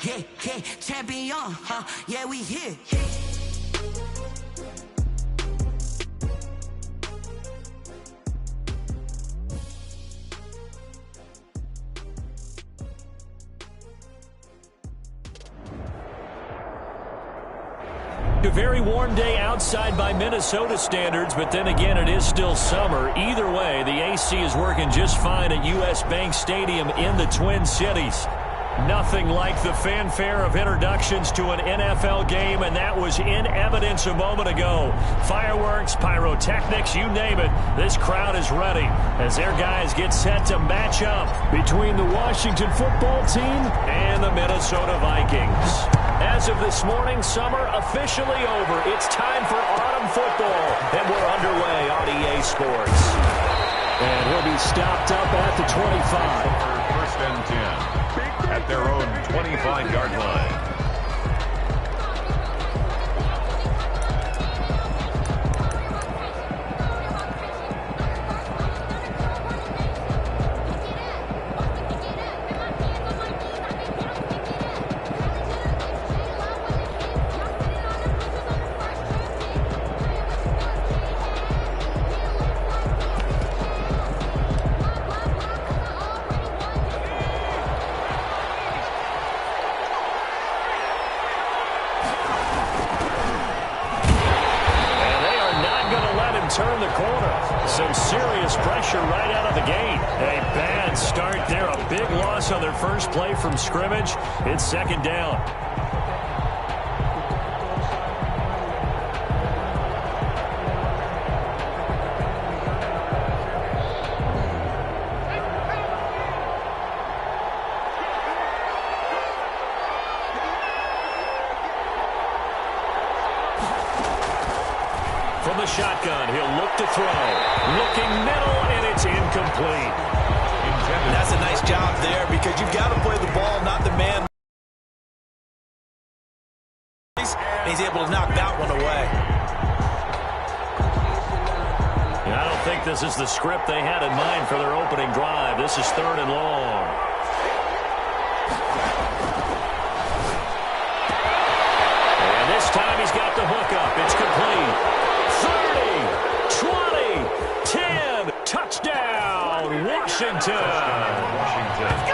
yeah, champion, huh? Yeah, we here. A very warm day outside by Minnesota standards, but then again, it is still summer. Either way, the AC is working just fine at U.S. Bank Stadium in the Twin Cities. Nothing like the fanfare of introductions to an NFL game, and that was in evidence a moment ago. Fireworks, pyrotechnics, you name it. This crowd is ready as their guys get set to match up between the Washington football team and the Minnesota Vikings. As of this morning, summer officially over. It's time for autumn football, and we're underway on EA Sports. And he'll be stopped up at the 25. First and 10 at their own 25-yard line. Turn the corner. Some serious pressure right out of the gate. A bad start there. A big loss on their first play from scrimmage. It's second down. From the shotgun, he'll look to throw. Looking middle, and it's incomplete. That's a nice job there because you've got to play the ball, not the man. And he's able to knock that one away. Yeah, I don't think this is the script they had in mind for their opening drive. This is third and long. And this time he's got the hook up. It's complete. 10, touchdown, Washington.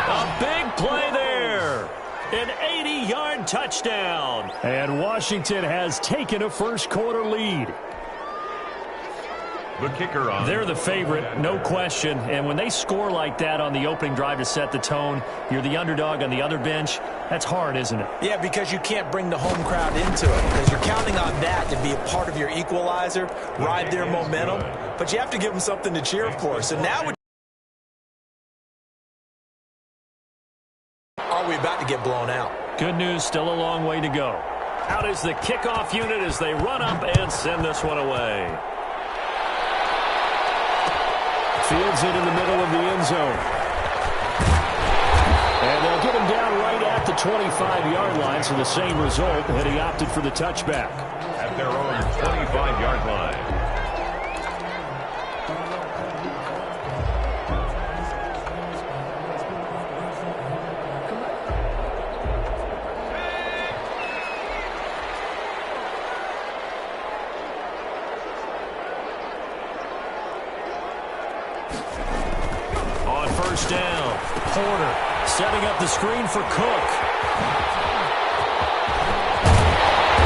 A big play there. An 80-yard touchdown. And Washington has taken a first-quarter lead. The kicker on. They're the favorite, no question. And when they score like that on the opening drive to set the tone, you're the underdog on the other bench. That's hard, isn't it? Yeah, because you can't bring the home crowd into it. Because you're counting on that to be a part of your equalizer, ride their momentum. But you have to give them something to cheer, of course. And now are we about to get blown out? Good news, still a long way to go. Out is the kickoff unit as they run up and send this one away. Fields it in the middle of the end zone. And they'll get him down right at the 25-yard line, so the same result, and he opted for the touchback. At their own 25-yard line. First down. Porter setting up the screen for Cook.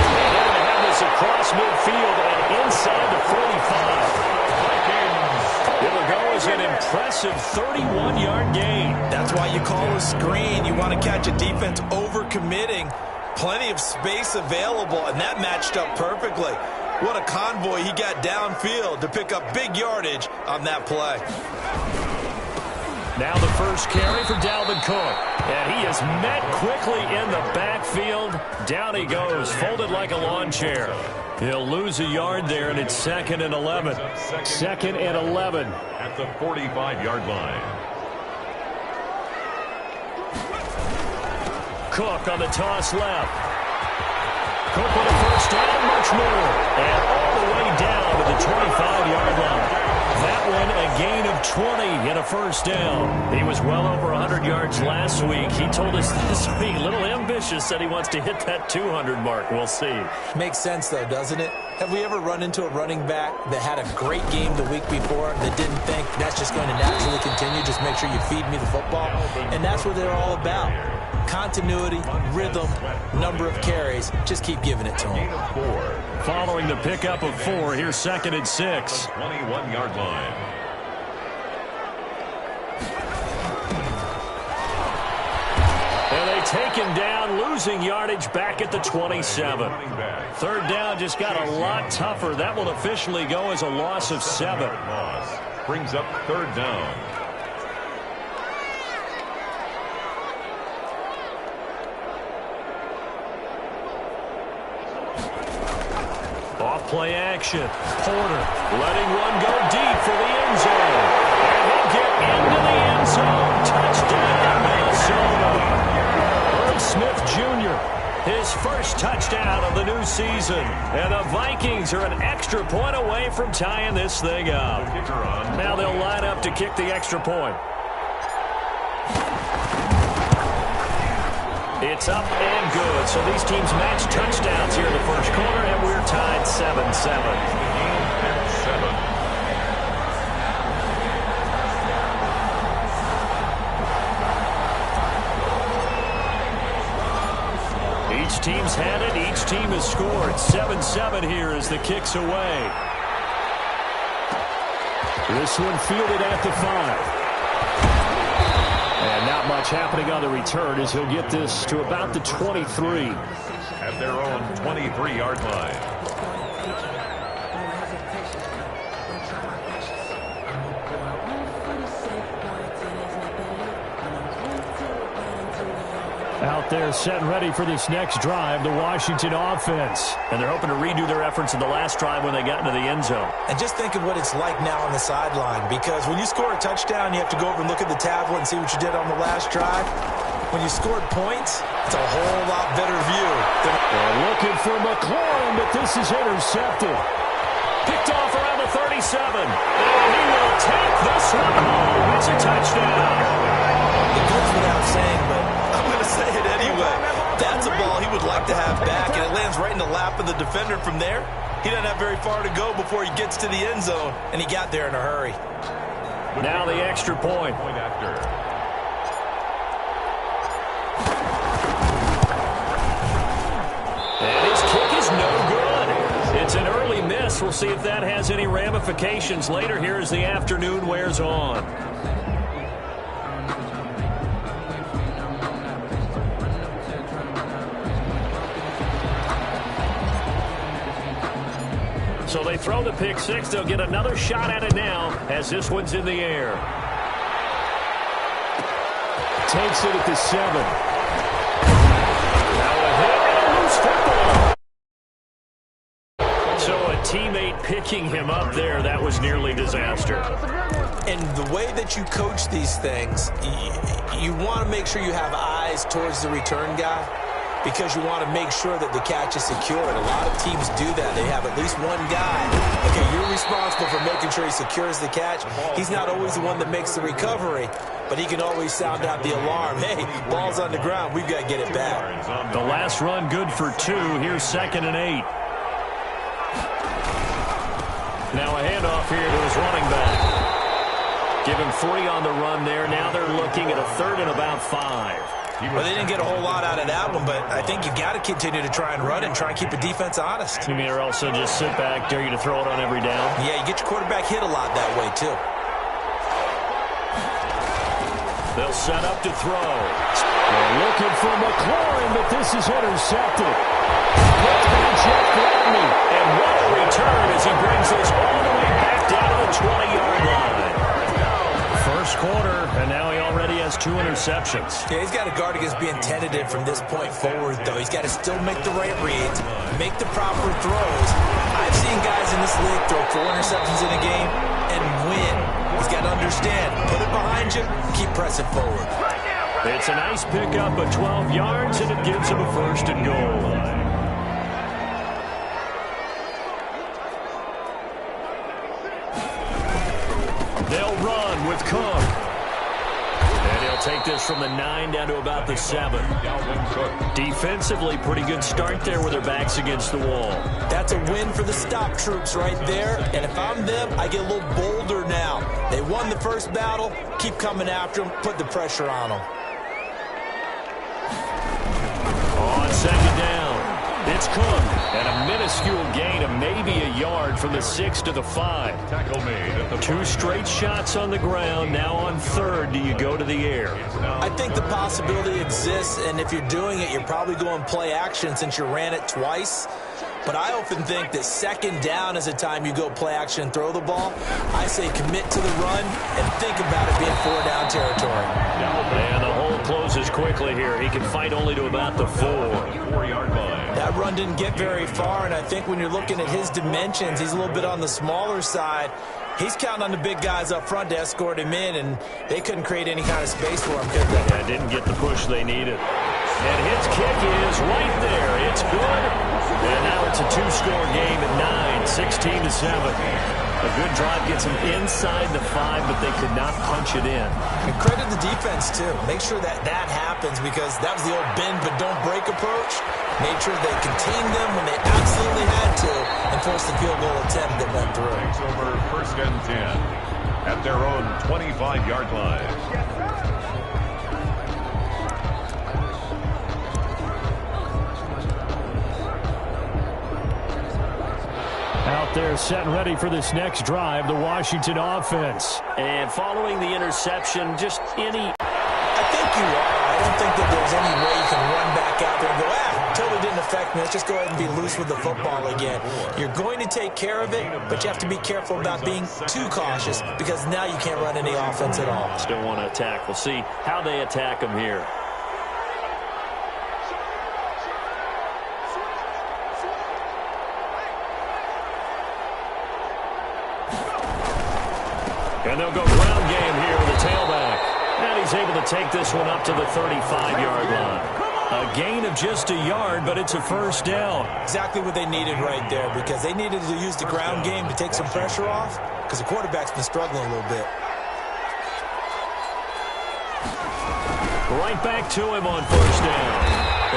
And they're going to have this across midfield and inside the 45. It'll go as an impressive 31-yard gain. That's why you call a screen. You want to catch a defense overcommitting. Plenty of space available, and that matched up perfectly. What a convoy he got downfield to pick up big yardage on that play. Now the first carry for Dalvin Cook. And he is met quickly in the backfield. Down he goes, folded like a lawn chair. He'll lose a yard there, and it's 2nd and 11. 2nd and 11. At the 45-yard line. Cook on the toss left. Cook with a first down, much more. And all the way down to the 25-yard line. That one, a gain of 20 and a first down. He was well over 100 yards last week. He told us this week, a little ambitious, said he wants to hit that 200 mark. We'll see. Makes sense, though, doesn't it? Have we ever run into a running back that had a great game the week before that didn't think that's just going to naturally continue? Just make sure you feed me the football. And that's what they're all about. Continuity, rhythm, number of carries. Just keep giving it to them. Following the pickup of 4, here's 2nd and 6. 21-yard line. And they take him down, losing yardage back at the 27. 3rd down just got a lot tougher. That will officially go as a loss of 7. Brings up 3rd down. Off-play action. Porter letting one go deep for the end zone. And he'll get into the end zone. Touchdown, Minnesota. Irv Smith Jr., his first touchdown of the new season. And the Vikings are an extra point away from tying this thing up. Now they'll line up to kick the extra point. It's up and good. So these teams match touchdowns here in the first quarter, and we're tied 7-7. Each team's had it. Each team has scored. 7-7 here as the kick's away. This one fielded at the 5. And not much happening on the return as he'll get this to about the 23. At their own 23-yard line. Out there set and ready for this next drive, the Washington offense. And they're hoping to redo their efforts in the last drive when they got into the end zone. And just think of what it's like now on the sideline, because when you score a touchdown, you have to go over and look at the tablet and see what you did on the last drive. When you scored points, it's a whole lot better view. They're looking for McLaurin, but this is intercepted. Picked off around the 37. And he will take this one home. It's a touchdown. It goes without saying, but I'm going to say it anyway. That's a ball he would like to have back, and it lands right in the lap of the defender from there. He doesn't have very far to go before he gets to the end zone, and he got there in a hurry. Now the extra point. And his kick is no good. It's an early miss. We'll see if that has any ramifications later here as the afternoon wears on. So they throw the pick six. They'll get another shot at it now as this one's in the air. Takes it at the 7. Now a hit and a loose football. So a teammate picking him up there, that was nearly disaster. And the way that you coach these things, you want to make sure you have eyes towards the return guy, because you want to make sure that the catch is secure. And a lot of teams do that. They have at least one guy. Okay, you're responsible for making sure he secures the catch. He's not always the one that makes the recovery, but he can always sound out the alarm. Hey, ball's on the ground. We've got to get it back. The last run good for 2. Here's 2nd and 8. Now a handoff here to his running back. Give him 3 on the run there. Now they're looking at a 3rd and about 5. Well, they didn't get a whole lot out of that one, but I think you've got to continue to try and run and try and keep the defense honest. You mean or also just sit back, dare you to throw it on every down? Yeah, you get your quarterback hit a lot that way, too. They'll set up to throw. They're looking for McLaurin, but this is intercepted. Picked by Jeff Gladney. And what a return as he brings this all the way back down to the 20-yard line. First quarter, and now he already has 2 interceptions. Yeah, he's got to guard against being tentative from this point forward, though. He's got to still make the right reads, make the proper throws. I've seen guys in this league throw 4 interceptions in a game and win. He's got to understand, put it behind you, keep pressing forward. It's a nice pickup of 12 yards, and it gives him a 1st and goal. They'll run with Cook. And he'll take this from the 9 down to about the 7. Defensively, pretty good start there with their backs against the wall. That's a win for the stop troops right there. And if I'm them, I get a little bolder now. They won the first battle. Keep coming after them. Put the pressure on them. On second down, it's Cook. And a minuscule gain of maybe a yard from the 6 to the 5. Tackle made at the 2 straight shots on the ground. Now on third, do you go to the air? I think the possibility exists, and if you're doing it, you're probably going play action since you ran it twice. But I often think that second down is a time you go play action and throw the ball. I say commit to the run and think about it being 4-down territory. And the hole closes quickly here. He can fight only to about the 4-yard line. That run didn't get very far, and I think when you're looking at his dimensions, he's a little bit on the smaller side. He's counting on the big guys up front to escort him in, and they couldn't create any kind of space for him, could they? Yeah, didn't get the push they needed. And his kick is right there. It's good. And now it's a 2-score game at 9, 16-7. A good drive gets them inside the 5, but they could not punch it in. And credit the defense, too. Make sure that happens, because that was the old bend but don't break approach. Made sure they contained them when they absolutely had to and forced the field goal attempt that went through. Takes over 1st and 10 at their own 25-yard line. Out there set and ready for this next drive, the Washington offense. And following the interception, just any... I think you are. I don't think that there's any way you can run back out there and go, totally didn't affect me. Let's just go ahead and be loose with the football again. You're going to take care of it, but you have to be careful about being too cautious, because now you can't run any offense at all. Still want to attack. We'll see how they attack them here. And they'll go ground game here with the tailback. And he's able to take this one up to the 35-yard line. A gain of just a yard, but it's a 1st down. Exactly what they needed right there, because they needed to use the ground game to take some pressure off, because the quarterback's been struggling a little bit. Right back to him on 1st down.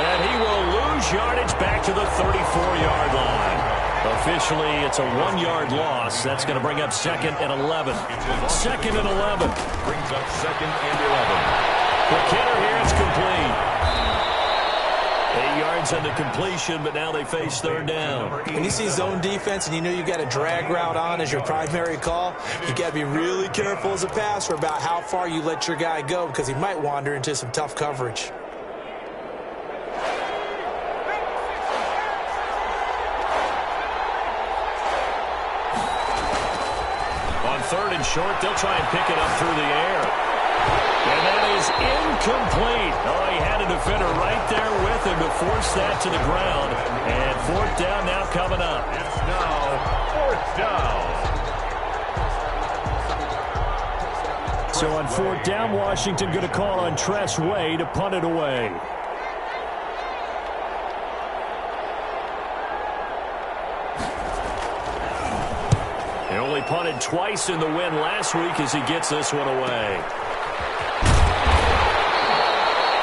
And he will lose yardage back to the 34-yard line. Officially, it's a 1-yard loss. That's going to bring up 2nd and 11. 2nd and 11. Brings up 2nd and 11. The kicker here, it's complete. 8 yards on the completion, but now they face 3rd down. When you see zone defense and you know you've got a drag route on as your primary call, you got to be really careful as a passer about how far you let your guy go, because he might wander into some tough coverage. On 3rd and short, they'll try and pick it up through the air. And that is incomplete. Oh, he had a defender right there with him to force that to the ground. And 4th down now coming up. It's now 4th down. So on 4th down, Washington going to call on Tress Way to punt it away. He only punted twice in the win last week as he gets this one away.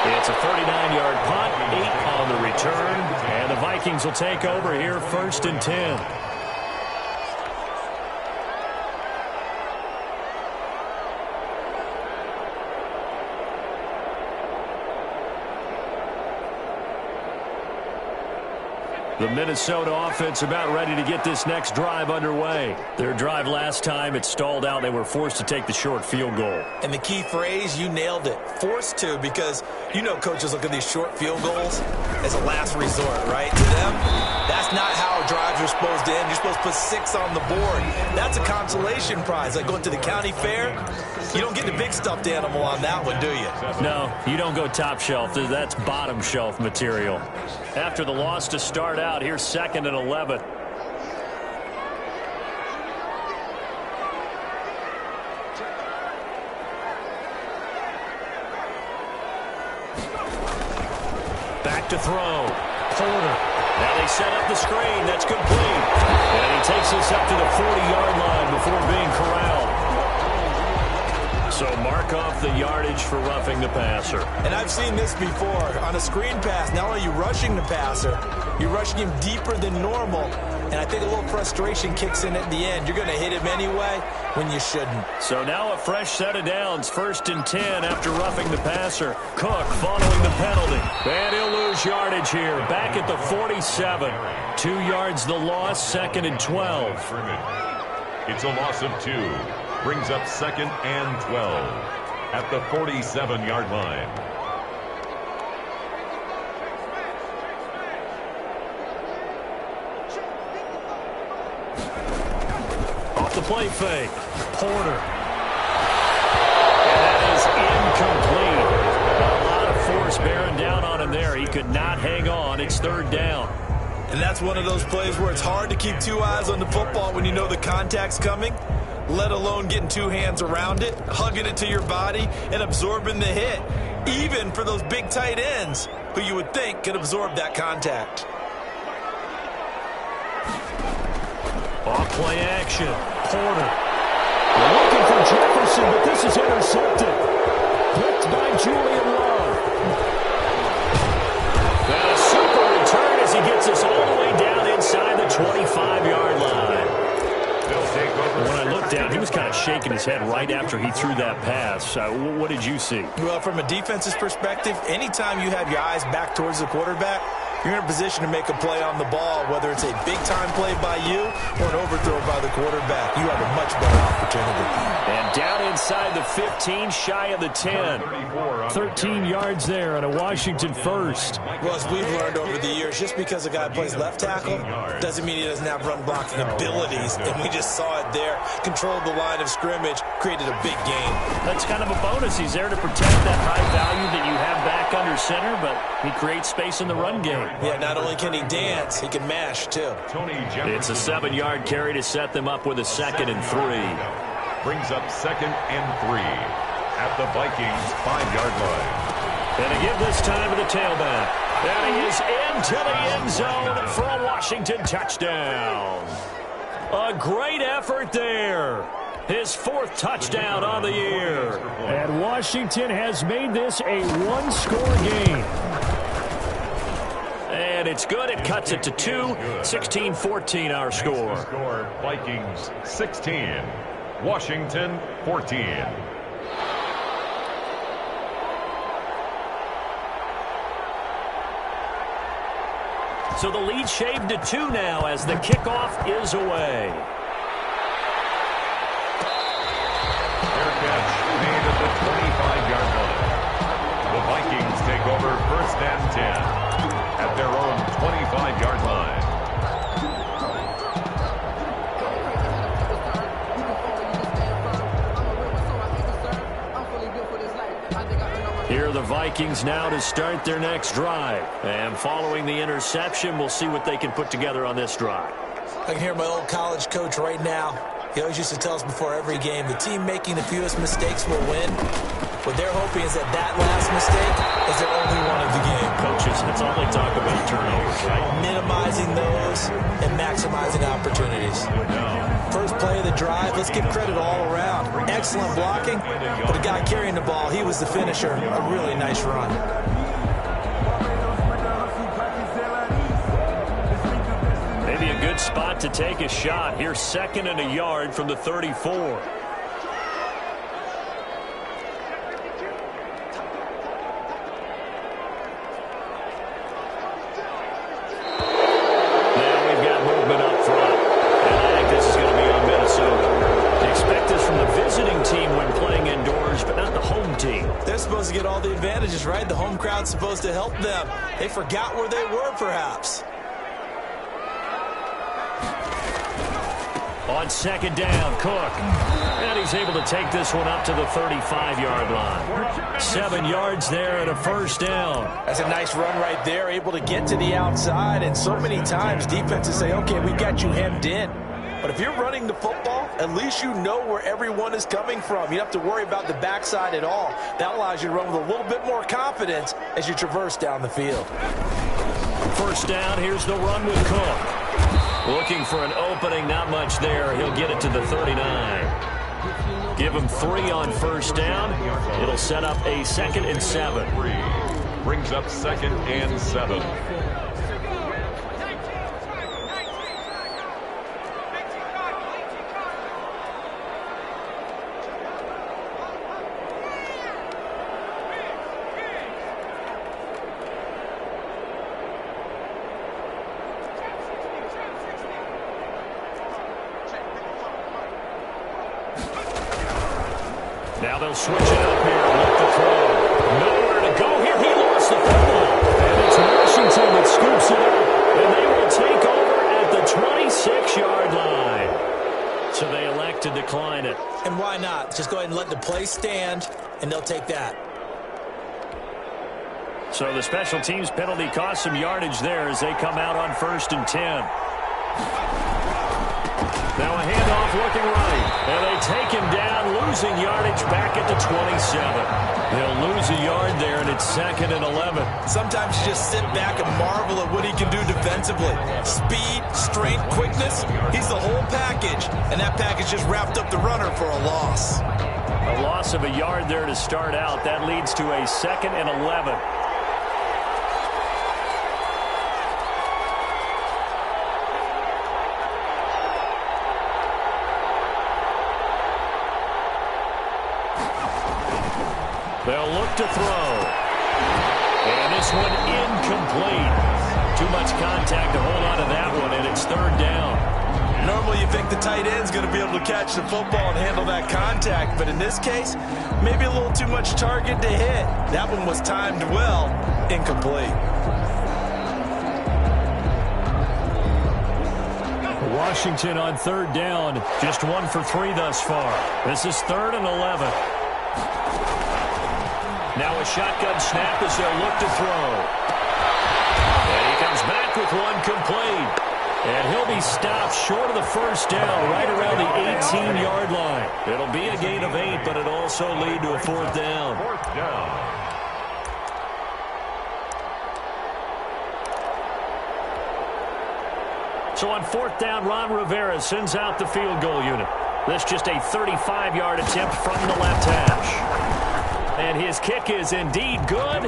It's a 39-yard punt, 8 on the return, and the Vikings will take over here 1st and 10. The Minnesota offense about ready to get this next drive underway. Their drive last time, it stalled out. They were forced to take the short field goal. And the key phrase, you nailed it. Forced to, because you know coaches look at these short field goals as a last resort, right? To them, that's not how drives are supposed to end. You're supposed to put 6 on the board. That's a consolation prize. Like going to the county fair, you don't get the big stuffed animal on that one, do you? No, you don't go top shelf. That's bottom shelf material. After the loss to start out, here's 2nd and 11. Back to throw. Porter. Now they set up the screen. That's complete. And he takes us up to the 40-yard line before being corralled. So mark off the yardage for roughing the passer. And I've seen this before. On a screen pass, not only are you rushing the passer, you're rushing him deeper than normal. And I think a little frustration kicks in at the end. You're going to hit him anyway when you shouldn't. So now a fresh set of downs. 1st and 10 after roughing the passer. Cook following the penalty. And he'll lose yardage here. Back at the 47. 2 yards the loss. 2nd and 12. It's a loss of 2. Brings up 2nd and 12 at the 47-yard line. Off the play fake. Porter. And that is incomplete. A lot of force bearing down on him there. He could not hang on. It's 3rd down. And that's one of those plays where it's hard to keep 2 eyes on the football when you know the contact's coming, let alone getting 2 hands around it, hugging it to your body, and absorbing the hit, even for those big tight ends who you would think could absorb that contact. Off play action. Porter. They're looking for Jefferson, but this is intercepted. Picked by Julian Love. And a super return as he gets us all the way down inside the 25-yard line. When I looked down, he was kind of shaking his head right after he threw that pass. What did you see? Well, from a defense's perspective, anytime you have your eyes back towards the quarterback, you're in a position to make a play on the ball, whether it's a big-time play by you or an overthrow by the quarterback. You have a much better opportunity. And down inside the 15, shy of the 10. 13 yards there on a Washington first. Well, as we've learned over the years, just because a guy plays left tackle doesn't mean he doesn't have run-blocking abilities. And we just saw it there. Controlled the line of scrimmage, created a big gain. That's kind of a bonus. He's there to protect that high value that you have back under center, but he creates space in the run game. Yeah, not only can he dance, he can mash, too. It's a 7-yard carry to set them up with a 2nd and 3. Brings up 2nd and 3 at the Vikings' 5-yard line. And a give this time to the tailback. And he is into the end zone for a Washington touchdown. A great effort there. His 4th touchdown on the year. And Washington has made this a 1-score game. And it's good. It cuts it to 2. 16-14 our score. Vikings 16. Washington 14. So the lead shaved to 2 now as the kickoff is away. Fair catch made at the 25-yard line. The Vikings take over 1st and 10 at their own 25-yard line. Here are the Vikings now to start their next drive. And following the interception, we'll see what they can put together on this drive. I can hear my old college coach right now. He always used to tell us before every game, the team making the fewest mistakes will win. What they're hoping is that that last mistake is their only one of the game. Coaches, that's all they talk about, turnovers, right? Minimizing those and maximizing opportunities. First play of the drive, let's give credit all around. Excellent blocking, but the guy carrying the ball, he was the finisher. A really nice run. Maybe a good spot to take a shot. Here's 2nd and a yard from the 34. Supposed to get all the advantages, right? The home crowd's supposed to help them. They forgot where they were, perhaps. On 2nd down, Cook. And he's able to take this one up to the 35-yard line. 7 yards there and a 1st down. That's a nice run right there, able to get to the outside. And so many times defenses say, okay, we got you hemmed in. But if you're running the football, at least you know where everyone is coming from. You don't have to worry about the backside at all. That allows you to run with a little bit more confidence as you traverse down the field. 1st down, here's the run with Cook. Looking for an opening, not much there. He'll get it to the 39. Give him 3 on first down. It'll set up a 2nd and 7. Brings up 2nd and 7. Now they'll switch it up here. Look to throw. Nowhere to go here. He lost the football. And it's Washington that scoops it up. And they will take over at the 26-yard line. So they elect to decline it. And why not? Just go ahead and let the play stand, and they'll take that. So the special teams penalty cost some yardage there as they come out on 1st and 10. Now a handoff looking right. And they take him down, losing yardage back at the 27. They'll lose a yard there, and it's 2nd and 11. Sometimes you just sit back and marvel at what he can do defensively. Speed, strength, quickness. He's the whole package. And that package just wrapped up the runner for a loss. A loss of a yard there to start out. That leads to a 2nd and 11. They'll look to throw. And this one incomplete. Too much contact to hold on to that one, and it's 3rd down. Normally you think the tight end's going to be able to catch the football and handle that contact, but in this case, maybe a little too much target to hit. That one was timed well, incomplete. Washington on 3rd down, just 1 for 3 thus far. This is 3rd and 11. Now a shotgun snap as they'll look to throw. And he comes back with one complete. And he'll be stopped short of the 1st down, right around the 18-yard line. It'll be a gain of 8, but it'll also lead to a 4th down. 4th down. So on 4th down, Ron Rivera sends out the field goal unit. This just a 35-yard attempt from the left hash. And his kick is indeed good.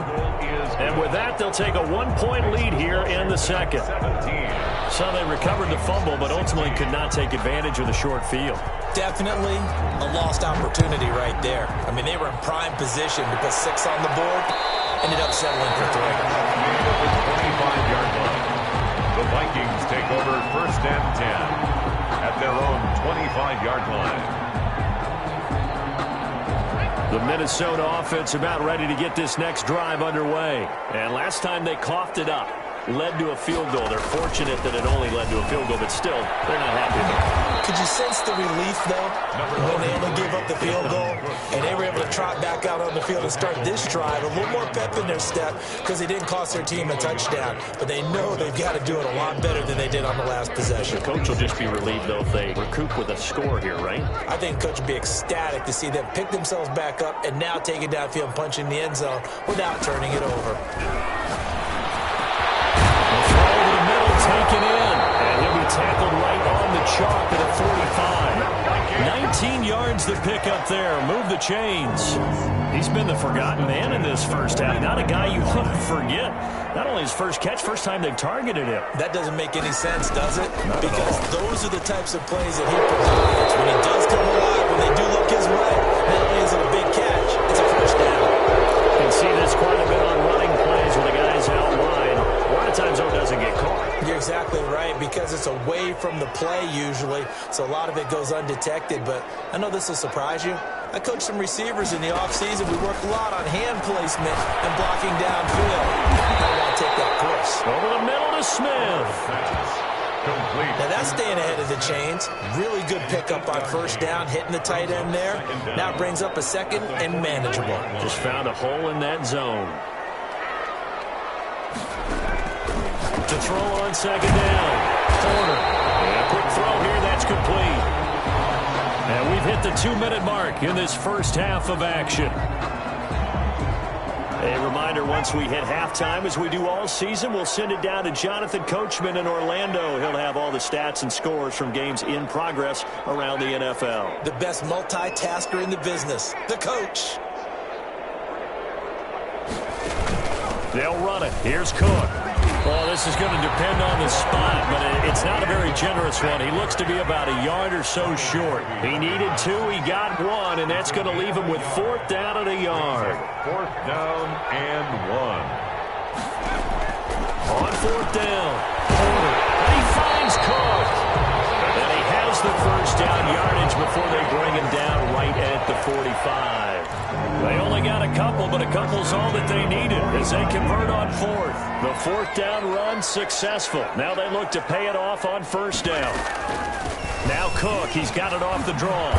And with that, they'll take a 1-point lead here in the 2nd. So they recovered the fumble, but ultimately could not take advantage of the short field. Definitely a lost opportunity right there. I mean, they were in prime position to put 6 on the board. Ended up settling for 3. The Vikings take over 1st and 10 at their own 25-yard line. The Minnesota offense about ready to get this next drive underway. And last time they coughed it up, led to a field goal. They're fortunate that it only led to a field goal, but still, they're not happy with it. Could you sense the relief, though, when they only gave up the field goal and they were able to trot back out on the field and start this drive? A little more pep in their step because they didn't cost their team a touchdown. But they know they've got to do it a lot better than they did on the last possession. The coach will just be relieved, though, if they recoup with a score here, right? I think coach would be ecstatic to see them pick themselves back up and now take it downfield and punch in the end zone without turning it over. Taken in, and he'll be tackled right on the chalk at a 45. 19 yards to pick up there. Move the chains. He's been the forgotten man in this first half. Not a guy you want to forget. Not only his first catch, first time they've targeted him. That doesn't make any sense, does it? Because those are the types of plays that he provides. When he does come alive, when they do look his way, not only is it a big catch, it's a first down. You can see this quite a bit on running plays when the guy's out wide. A lot of times, though, doesn't get caught. You're exactly right, because it's away from the play usually, so a lot of it goes undetected. But I know this will surprise you. I coached some receivers in the offseason. We worked a lot on hand placement and blocking downfield. Now we got to take that course. Over the middle to Smith. Complete. Now that's staying ahead of the chains. Really good pickup on 1st down, hitting the tight end there. Now it brings up a 2nd and manageable. Just found a hole in that zone. To throw on 2nd down. Corner. And a quick throw here. That's complete. And we've hit the 2-minute mark in this first half of action. A reminder, once we hit halftime, as we do all season, we'll send it down to Jonathan Coachman in Orlando. He'll have all the stats and scores from games in progress around the NFL. The best multitasker in the business, the coach. They'll run it. Here's Cook. Well, this is going to depend on the spot, but it's not a very generous one. He looks to be about a yard or so short. He needed 2. He got 1, and that's going to leave him with 4th down at a yard. 4th down and 1. On 4th down, Porter. And he finds Cook. And he has the first down yardage before they bring him down right at the 45. They only got a couple, but a couple's all that they needed as they convert on 4th. The 4th down run successful. Now they look to pay it off on 1st down. Now Cook, he's got it off the draw.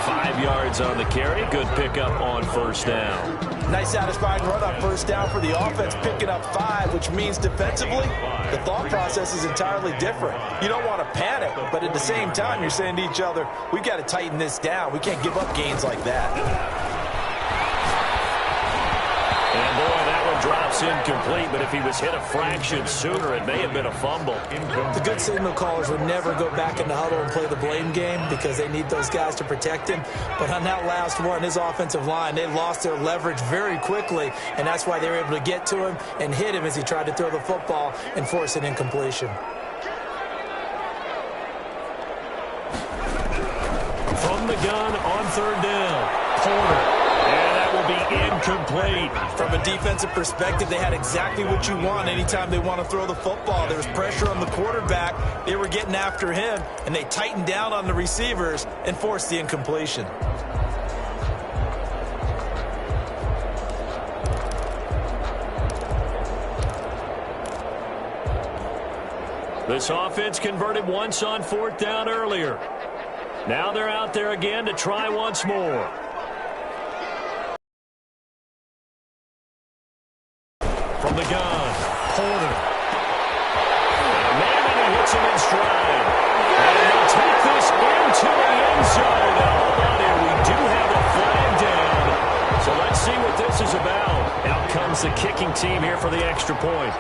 5 yards on the carry. Good pickup on 1st down. Nice satisfying run on 1st down for the offense, picking up 5, which means defensively, the thought process is entirely different. You don't want to panic, but at the same time, you're saying to each other, we've got to tighten this down. We can't give up gains like that. And boy, that one drops incomplete, but if he was hit a fraction sooner, it may have been a fumble. The good signal callers would never go back in the huddle and play the blame game because they need those guys to protect him. But on that last one, his offensive line, they lost their leverage very quickly, and that's why they were able to get to him and hit him as he tried to throw the football and force an incompletion. From the gun on 3rd down, Porter. And that will be incomplete. From a defensive perspective, they had exactly what you want anytime they want to throw the football. There was pressure on the quarterback. They were getting after him, and they tightened down on the receivers and forced the incompletion. This offense converted once on 4th down earlier. Now they're out there again to try once more. From the gun, Porter. Man, and he hits him in stride. And he'll take this into the end zone. Now, hold on here. We do have a flag down. So let's see what this is about. Out comes the kicking team here for the extra point.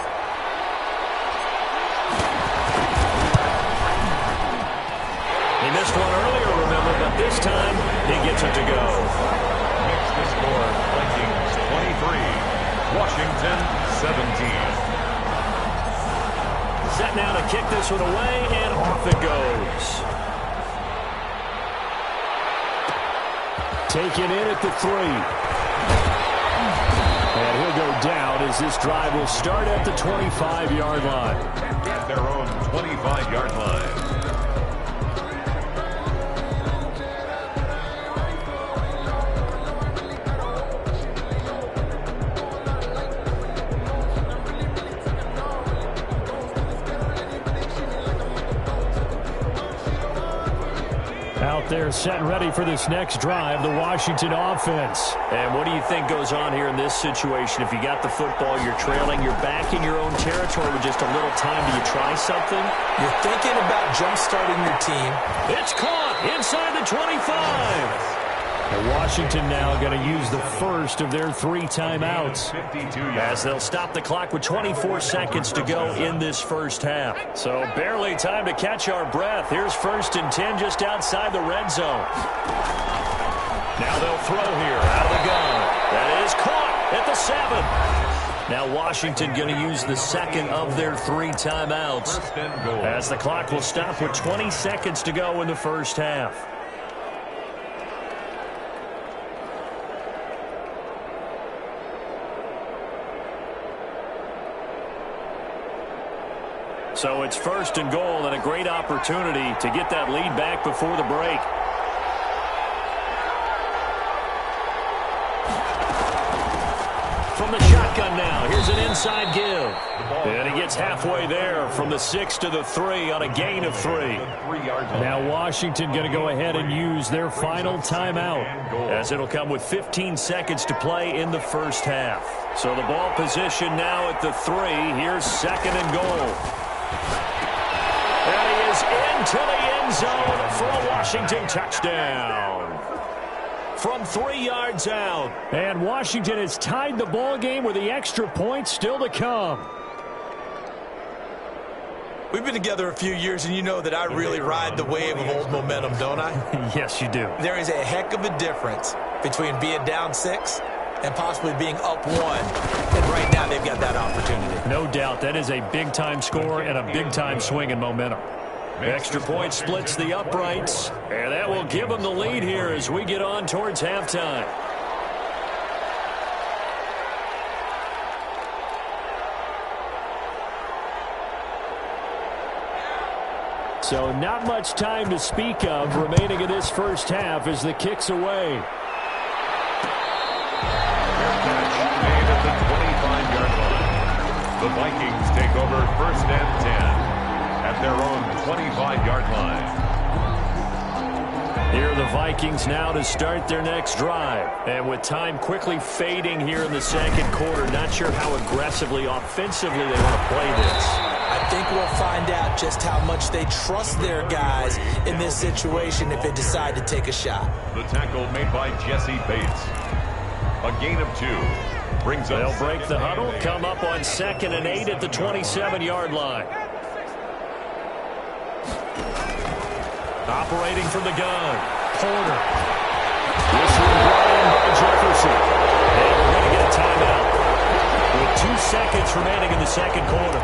He missed one earlier, remember, but this time he gets it to go. Makes the score Vikings 23. Washington 17. Set now to kick this one away, and off it goes. Taken in at the 3. And he'll go down as this drive will start at the 25-yard line. At their own 25-yard line. Out there set and ready for this next drive, the Washington offense. And what do you think goes on here in this situation? If you got the football, you're trailing, you're back in your own territory with just a little time. Do you try something? You're thinking about jump-starting your team. It's caught inside the 25. And Washington now going to use the first of their 3 timeouts as they'll stop the clock with 24 seconds to go in this first half. So barely time to catch our breath. Here's 1st and 10 just outside the red zone. Now they'll throw here out of the gun. That is caught at the 7. Now Washington going to use the second of their 3 timeouts as the clock will stop with 20 seconds to go in the first half. So it's 1st and goal and a great opportunity to get that lead back before the break. From the shotgun now, here's an inside give. And he gets halfway there from the 6 to the 3 on a gain of 3. Now Washington going to go ahead and use their final timeout as it'll come with 15 seconds to play in the first half. So the ball position now at the 3. Here's 2nd and goal. And he is into the end zone for a Washington touchdown. from 3 yards out. And Washington has tied the ball game with the extra point still to come. We've been together a few years, and you know that I really ride the wave of old momentum, don't I? Yes, you do. There is a heck of a difference between being down 6 and possibly being up 1. And right now, they've got that opportunity. No doubt. That is a big-time score and a big-time swing in momentum. Extra point splits the uprights, and that will give them the lead here as we get on towards halftime. So not much time to speak of remaining in this first half as the kick's away. Made at the 25-yard line. The Vikings take over 1st and 10 at their own 25-yard line. Here are the Vikings now to start their next drive. And with time quickly fading here in the second quarter, not sure how aggressively, offensively they want to play this. I think we'll find out just how much they trust their guys in this situation if they decide to take a shot. The tackle made by Jesse Bates. A gain of 2. Brings up. They'll break the huddle, come up on 2nd and 8 at the 27-yard line. Operating from the gun, Porter. This one brought in by Jefferson. And we're going to get a timeout with 2 seconds remaining in the second quarter.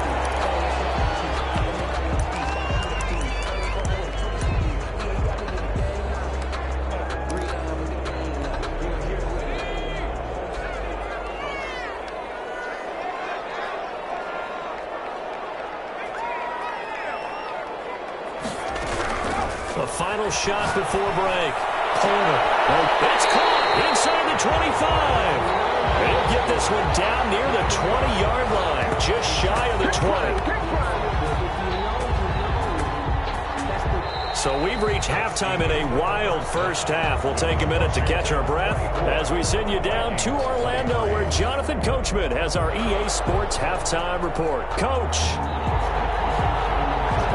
The final shot before break. Porter. It's caught inside the 25. They'll get this one down near the 20-yard line, just shy of the 20. So we've reached halftime in a wild first half. We'll take a minute to catch our breath as we send you down to Orlando, where Jonathan Coachman has our EA Sports halftime report. Coach.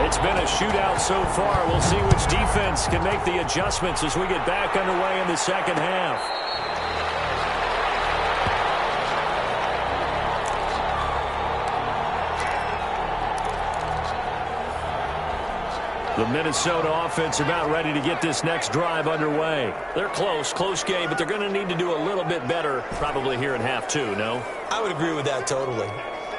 It's been a shootout so far. We'll see which defense can make the adjustments as we get back underway in the second half. The Minnesota offense about ready to get this next drive underway. They're close game, but they're going to need to do a little bit better probably here in half 2, no? I would agree with that totally.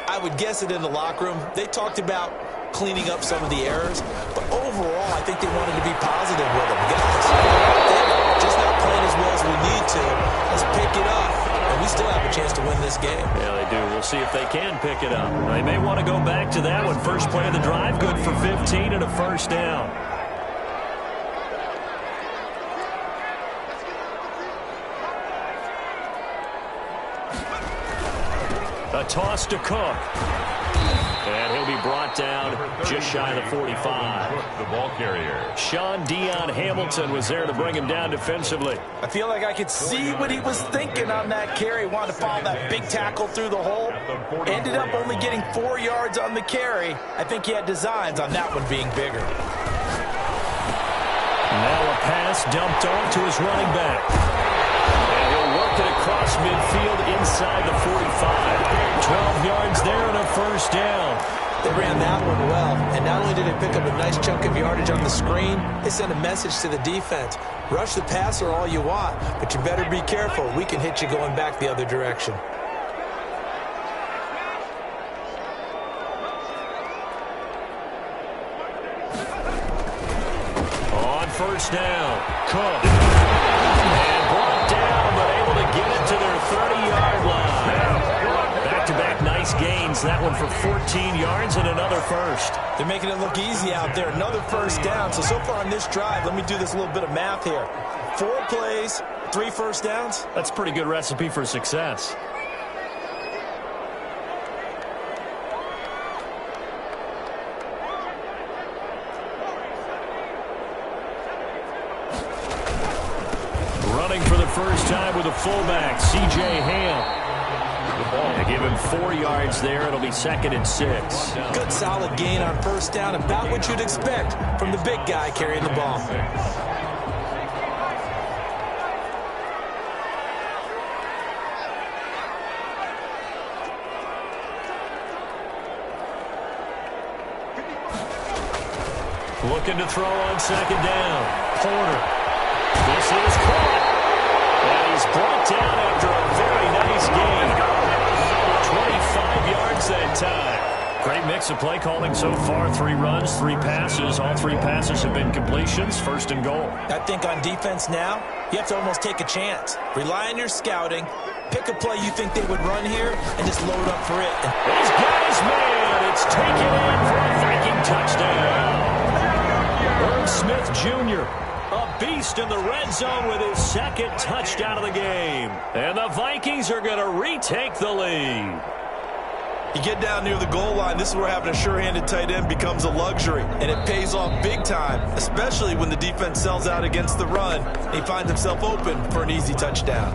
I would guess it in the locker room. They talked about cleaning up some of the errors, but overall, I think they wanted to be positive with them. Guys, they're just not playing as well as we need to. Let's pick it up, and we still have a chance to win this game. Yeah, they do. We'll see if they can pick it up. They may want to go back to that one. First play of the drive, good for 15 and a first down. A toss to Cook. And he'll be brought down just shy of the 45. The ball carrier. Sean Dion Hamilton was there to bring him down defensively. I feel like I could see what he was thinking on that carry. Wanted to follow that big tackle through the hole. Ended up only getting 4 yards on the carry. I think he had designs on that one being bigger. Now a pass dumped off to his running back. And he'll work it across midfield inside the 45. 12 yards there and a first down. They ran that one well, and not only did they pick up a nice chunk of yardage on the screen, they sent a message to the defense. Rush the passer all you want, but you better be careful. We can hit you going back the other direction. On first down, Cook. And brought down, but able to get it to their 30-yard line. Back-to-back nice gains. That one for 14 yards and another first. They're making it look easy out there. Another first down. So far on this drive, let me do this little bit of math here. 4 plays, 3 first downs. That's a pretty good recipe for success. Running for the first time with a fullback, C.J. Ham. They give him 4 yards there. It'll be 2nd and 6. Good solid gain on first down. About what you'd expect from the big guy carrying the ball. Looking to throw on second down. Porter. This is caught. And he's brought down after a very nice gain. 25 yards that time. Great mix of play calling so far. 3 runs, 3 passes. All 3 passes have been completions. First and goal. I think on defense now, you have to almost take a chance. Rely on your scouting. Pick a play you think they would run here and just load up for it. He's got his man. It's taken in for a Viking touchdown. Irv Smith Jr., a beast in the red zone with his 2nd touchdown of the game. And the Vikings are going to retake the lead. You get down near the goal line, this is where having a sure-handed tight end becomes a luxury, and it pays off big time, especially when the defense sells out against the run, and he finds himself open for an easy touchdown.